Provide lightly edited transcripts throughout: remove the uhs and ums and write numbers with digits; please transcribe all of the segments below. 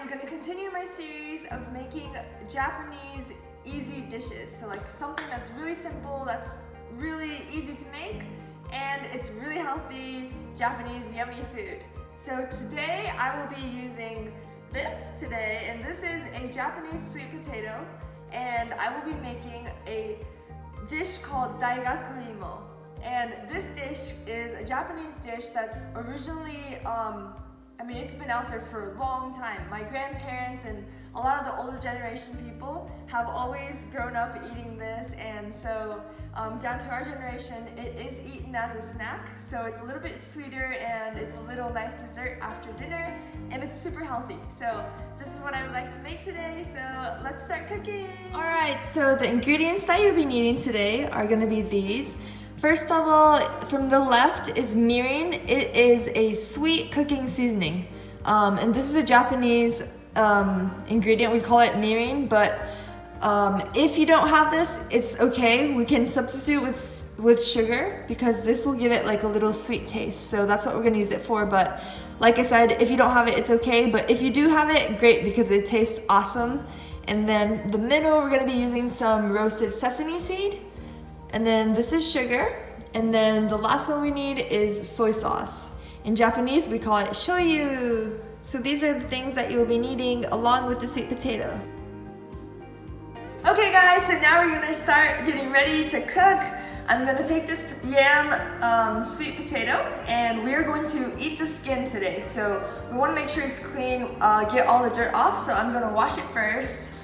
gonna continue my series of making Japanese easy dishes. So like something that's really simple, that's really easy to make, and it's really healthy Japanese yummy food. So today I will be using this today, and this is a Japanese sweet potato, and I will be making a dish called Daigakuimo. And this dish is a Japanese dish that's originally, it's been out there for a long time. My grandparents and a lot of the older generation people have always grown up eating this, and so down to our generation, it is eaten as a snack. So it's a little bit sweeter and it's a little nice dessert after dinner, and it's super healthy. So this is what I would like to make today, so let's start cooking. Alright, so the ingredients that you'll be needing today are going to be these. First of all, from the left is mirin. It is a sweet cooking seasoning. And this is a Japanese ingredient. We call it mirin, but if you don't have this, it's okay. We can substitute with sugar because this will give it like a little sweet taste. So that's what we're gonna use it for. But like I said, if you don't have it, it's okay. But if you do have it, great, because it tastes awesome. And then the middle, we're gonna be using some roasted sesame seed. And then this is sugar, and then the last one we need is soy sauce. In Japanese, we call it shoyu. So these are the things that you'll be needing along with the sweet potato. Okay guys, so now we're gonna start getting ready to cook. I'm gonna take this yam sweet potato, and we're going to eat the skin today. So we wanna make sure it's clean, get all the dirt off, so I'm gonna wash it first.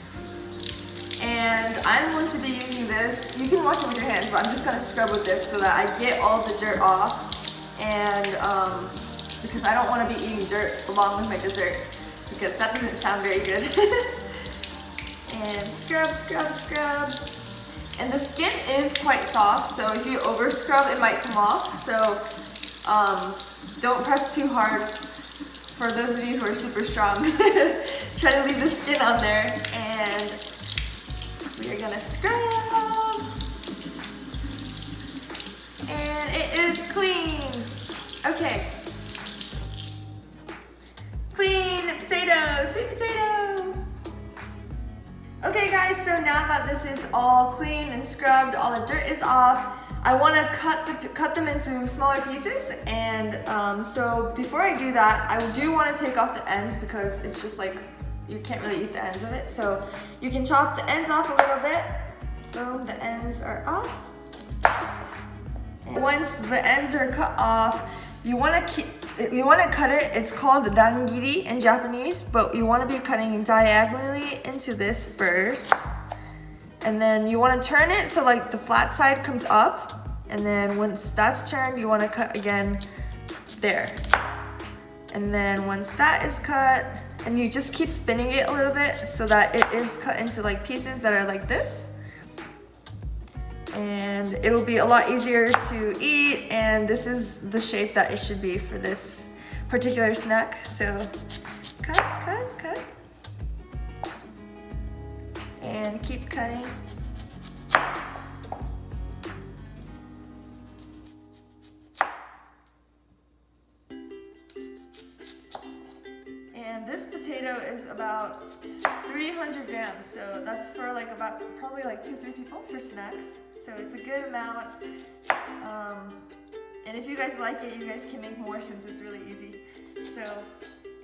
And I'm going to be using this. You can wash it with your hands, but I'm just going to scrub with this so that I get all the dirt off. And because I don't want to be eating dirt along with my dessert, because that doesn't sound very good. And scrub, scrub, scrub. And the skin is quite soft, so if you over scrub, it might come off. So don't press too hard. For those of you who are super strong, try to leave the skin on there. And we are gonna scrub, and it is clean. Okay, clean potato, sweet potato. Okay guys, so now that this is all clean and scrubbed, all the dirt is off, I want to cut them into smaller pieces. And so before I do that, I do want to take off the ends because it's just like, you can't really eat the ends of it. So you can chop the ends off a little bit. Boom, the ends are off. And once the ends are cut off, you want to cut it. It's called rangiri in Japanese, but you want to be cutting diagonally into this first. And then you want to turn it so like the flat side comes up. And then once that's turned, you want to cut again there. And then once that is cut, and you just keep spinning it a little bit so that it is cut into like pieces that are like this. And it'll be a lot easier to eat, and this is the shape that it should be for this particular snack. So cut, cut, cut. And keep cutting. And this potato is about 300 grams, so that's for like about probably like 2-3 people for snacks. So it's a good amount. And if you guys like it, you guys can make more since it's really easy. So,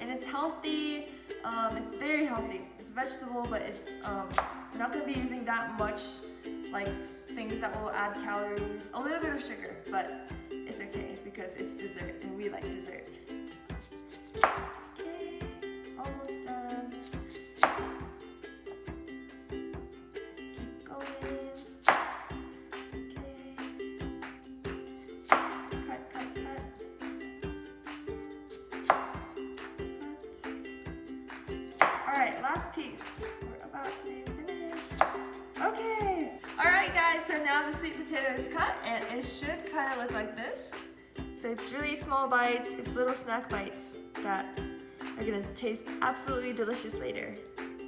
and it's healthy. It's very healthy. It's vegetable, but it's we're not going to be using that much like things that will add calories. A little bit of sugar, but it's okay because it's dessert and we like dessert. Okay, almost done. Keep going. Okay. Cut, cut, cut. Alright, last piece. We're about to be finished. Okay. Alright guys, so now the sweet potato is cut, and it should kind of look like this. So it's really small bites, it's little snack bites that are gonna taste absolutely delicious later.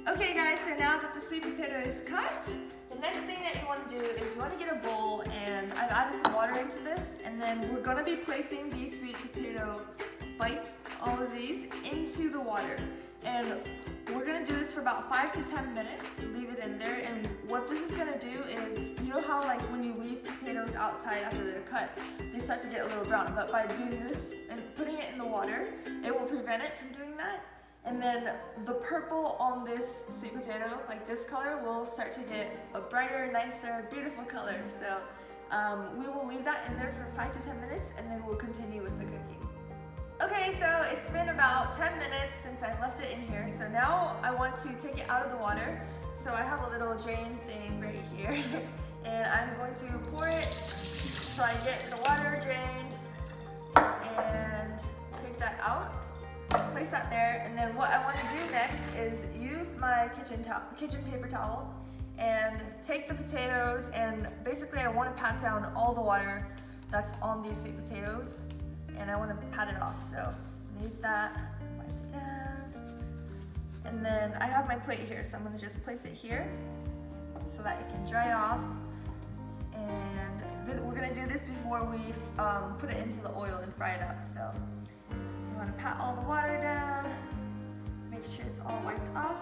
Okay guys, so now that the sweet potato is cut, the next thing that you want to do is you want to get a bowl, and I've added some water into this, and then we're going to be placing these sweet potato bites, all of these, into the water. And we're gonna do this for about 5 to 10 minutes, leave it in there, and what this is gonna do is, you know how like when you leave potatoes outside after they're cut, they start to get a little brown, but by doing this and putting it in the water, it will prevent it from doing that. And then the purple on this sweet potato, like this color, will start to get a brighter, nicer, beautiful color. So we will leave that in there for 5 to 10 minutes, and then we'll continue with the cooking. Okay, so it's been about 10 minutes since I left it in here. So now I want to take it out of the water. So I have a little drain thing right here. And I'm going to pour it so I get the water drained and take that out. Place that there, and then what I want to do next is use my kitchen paper towel and take the potatoes, and basically I want to pat down all the water that's on these sweet potatoes, and I want to pat it off. So use that, wipe it down, and then I have my plate here, so I'm going to just place it here so that it can dry off. And we're going to do this before we put it into the oil and fry it up. So you want to pat all the water down, make sure it's all wiped off.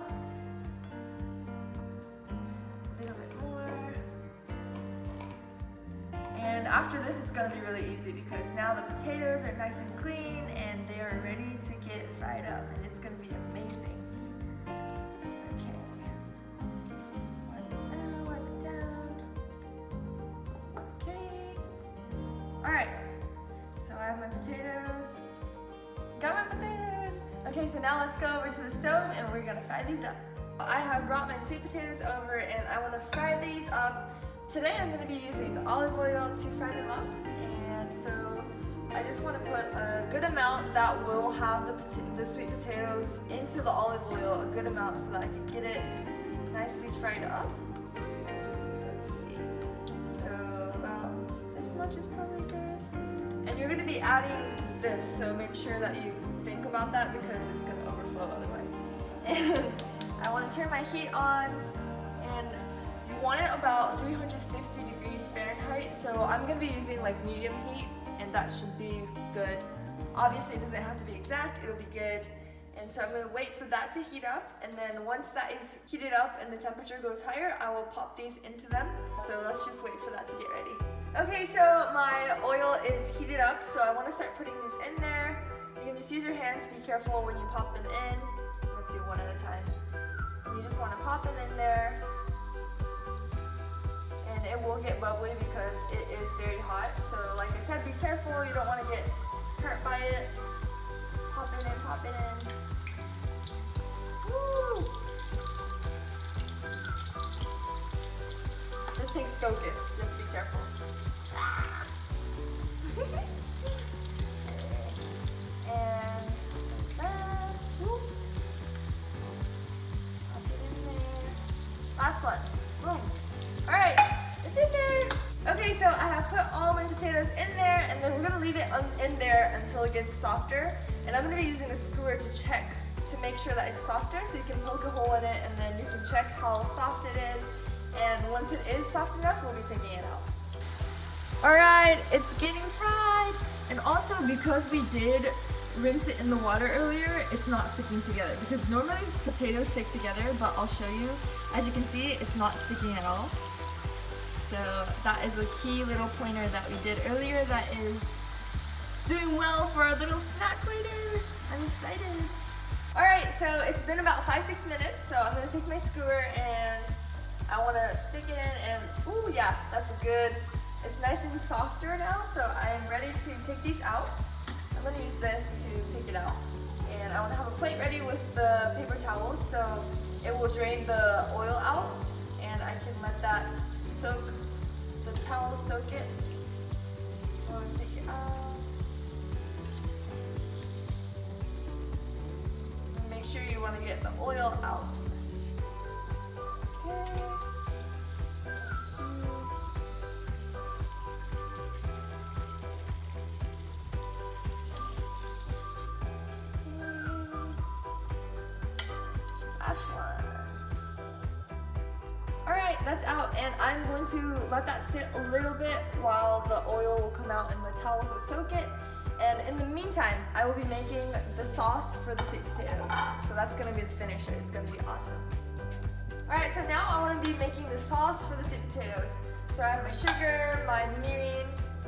A little bit more. And after this, it's going to be really easy because now the potatoes are nice and clean and they are ready to get fried up, and it's going to be amazing. Okay. Wipe it down. Okay. Alright. So I have my potatoes. Got my potatoes! Okay, so now let's go over to the stove and we're gonna fry these up. I have brought my sweet potatoes over and I wanna fry these up. Today I'm gonna be using olive oil to fry them up. And so I just wanna put a good amount that will have the sweet potatoes into the olive oil, a good amount so that I can get it nicely fried up. Let's see, so about this much is probably good. And you're gonna be adding this, so make sure that you think about that because it's gonna overflow otherwise. And I want to turn my heat on, and you want it about 350 degrees Fahrenheit. So I'm gonna be using like medium heat, and that should be good. Obviously, it doesn't have to be exact; it'll be good. And so I'm gonna wait for that to heat up, and then once that is heated up and the temperature goes higher, I will pop these into them. So let's just wait for that to get ready. Okay, so my oil is heated up, so I want to start putting these in there. You can just use your hands, be careful when you pop them in. I'm going to do one at a time. You just want to pop them in there, and it will get bubbly because it is very hot. So like I said, be careful, you don't want to get hurt by it. Pop it in, pop it in. Woo! This takes focus, you have to be careful. And that. Whoop. Pop it in there. Last one. Boom. Alright, it's in there. Okay, so I have put all my potatoes in there, and then we're going to leave it in there until it gets softer. And I'm going to be using a skewer to check, to make sure that it's softer, so you can poke a hole in it and then you can check how soft it is. And once it is soft enough, we'll be taking it out. Alright, it's getting fried. And also, because we did rinse it in the water earlier, it's not sticking together. Because normally potatoes stick together, but I'll show you. As you can see, it's not sticking at all. So that is a key little pointer that we did earlier that is doing well for our little snack later. I'm excited. Alright, so it's been about 5-6 minutes, so I'm going to take my skewer and I want to stick it in, and ooh, yeah, that's good. It's nice and softer now, so I am ready to take these out. I'm going to use this to take it out. And I want to have a plate ready with the paper towels so it will drain the oil out, and I can let that soak, the towel soak it. I want to take it out. And make sure you want to get the oil out. Okay. Alright, that's out, and I'm going to let that sit a little bit while the oil will come out and the towels will soak it. And in the meantime, I will be making the sauce for the sweet potatoes. So that's gonna be the finisher. It's gonna be awesome. All right, so now I wanna be making the sauce for the sweet potatoes. So I have my sugar, my mirin,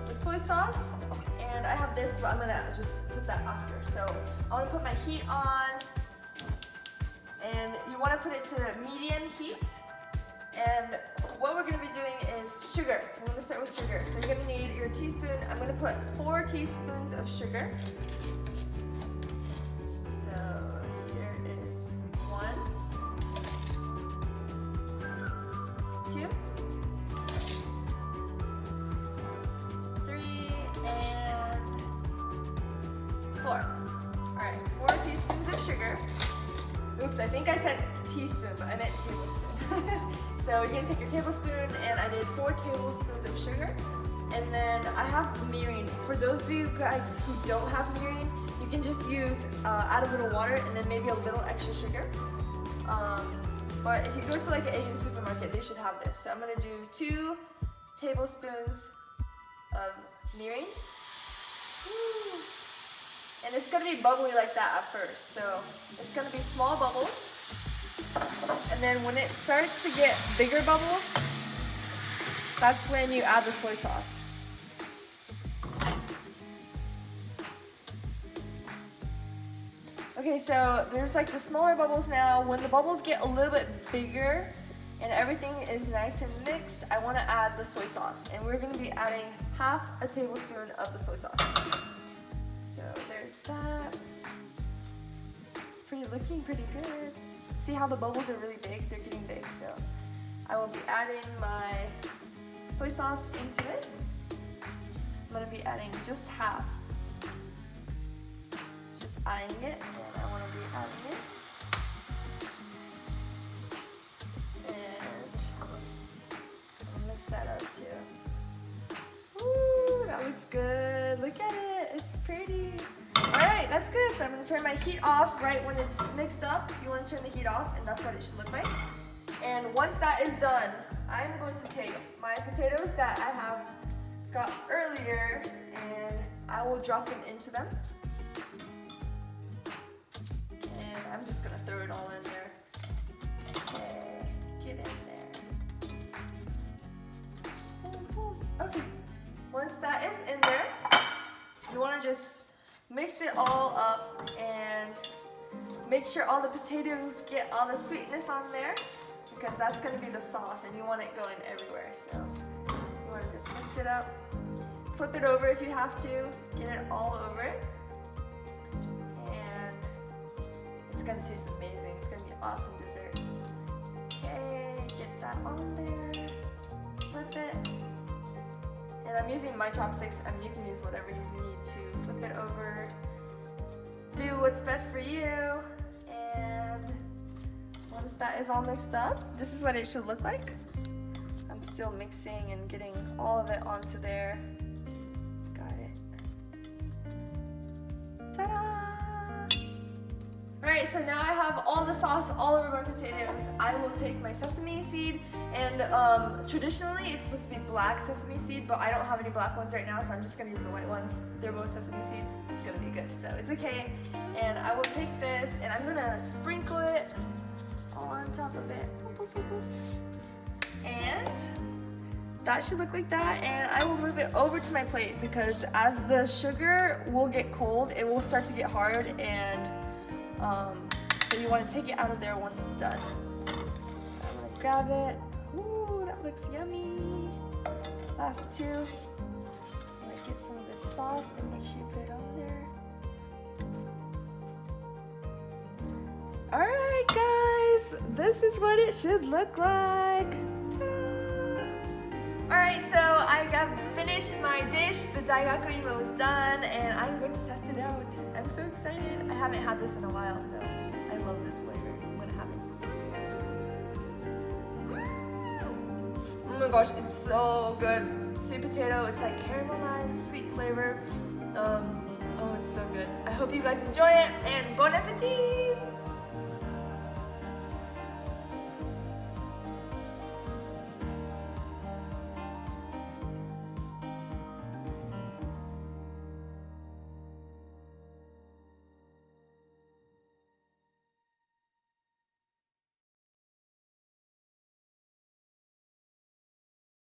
the soy sauce, and I have this, but I'm gonna just put that after. So I wanna put my heat on, and you wanna put it to medium heat. And what we're gonna be doing is sugar. We're gonna start with sugar. So you're gonna need your teaspoon. I'm gonna put 4 teaspoons of sugar. So here is 1, 2, 3, and 4. All right, 4 teaspoons of sugar. Oops, I think I said teaspoon, but I meant tablespoon. So you're gonna take your tablespoon, and I did 4 tablespoons of sugar. And then I have mirin. For those of you guys who don't have mirin, you can just use, add a little water and then maybe a little extra sugar. But if you go to like an Asian supermarket, they should have this. So I'm gonna do 2 tablespoons of mirin. Woo. And it's gonna be bubbly like that at first. So it's gonna be small bubbles. And then when it starts to get bigger bubbles, that's when you add the soy sauce. Okay, so there's like the smaller bubbles now. When the bubbles get a little bit bigger and everything is nice and mixed, I want to add the soy sauce. And we're going to be adding half a tablespoon of the soy sauce. So there's that. It's looking pretty good. See how the bubbles are really big? They're getting big. So I will be adding my soy sauce into it. I'm going to be adding just half. It's just eyeing it, and I want to be adding it. And I'll mix that up too. Ooh, that looks good. Look at it. It's pretty. Alright, that's good. So I'm going to turn my heat off right when it's mixed up. You want to turn the heat off, and that's what it should look like. And once that is done, I'm going to take my potatoes that I have got earlier, and I will drop them into them. And I'm just going to throw it all in there. Okay, get in there. Boom, boom. Okay, once that is in there, you want to just mix it all up and make sure all the potatoes get all the sweetness on there, because that's going to be the sauce and you want it going everywhere. So you want to just mix it up, flip it over if you have to, get it all over it, and it's going to taste amazing. It's going to be awesome dessert. Okay, get that on there, flip it. And I'm using my chopsticks. I mean, you can use whatever you need to flip it over. Do what's best for you. And once that is all mixed up, this is what it should look like. I'm still mixing and getting all of it onto there. Got it. Ta-da! Alright, so now I have all the sauce all over my potatoes. I will take my sesame seed, and traditionally it's supposed to be black sesame seed, but I don't have any black ones right now, so I'm just going to use the white one. They're both sesame seeds. It's going to be good, so it's okay. And I will take this, and I'm going to sprinkle it all on top of it. And that should look like that, and I will move it over to my plate, because as the sugar will get cold, it will start to get hard, and so you want to take it out of there once it's done. I'm going to grab it. Ooh, that looks yummy. Last 2. I'm going to get some of this sauce and make sure you put it on there. Alright guys, this is what it should look like. Ta-da! Alright, so I got finished my dish. The Daigakuimo is done, and I'm going to test it out. I'm so excited. I haven't had this in a while, so I love this flavor. I'm gonna have it. Oh my gosh, it's so good. Sweet potato, it's like caramelized, sweet flavor. Oh, it's so good. I hope you guys enjoy it, and bon appetit!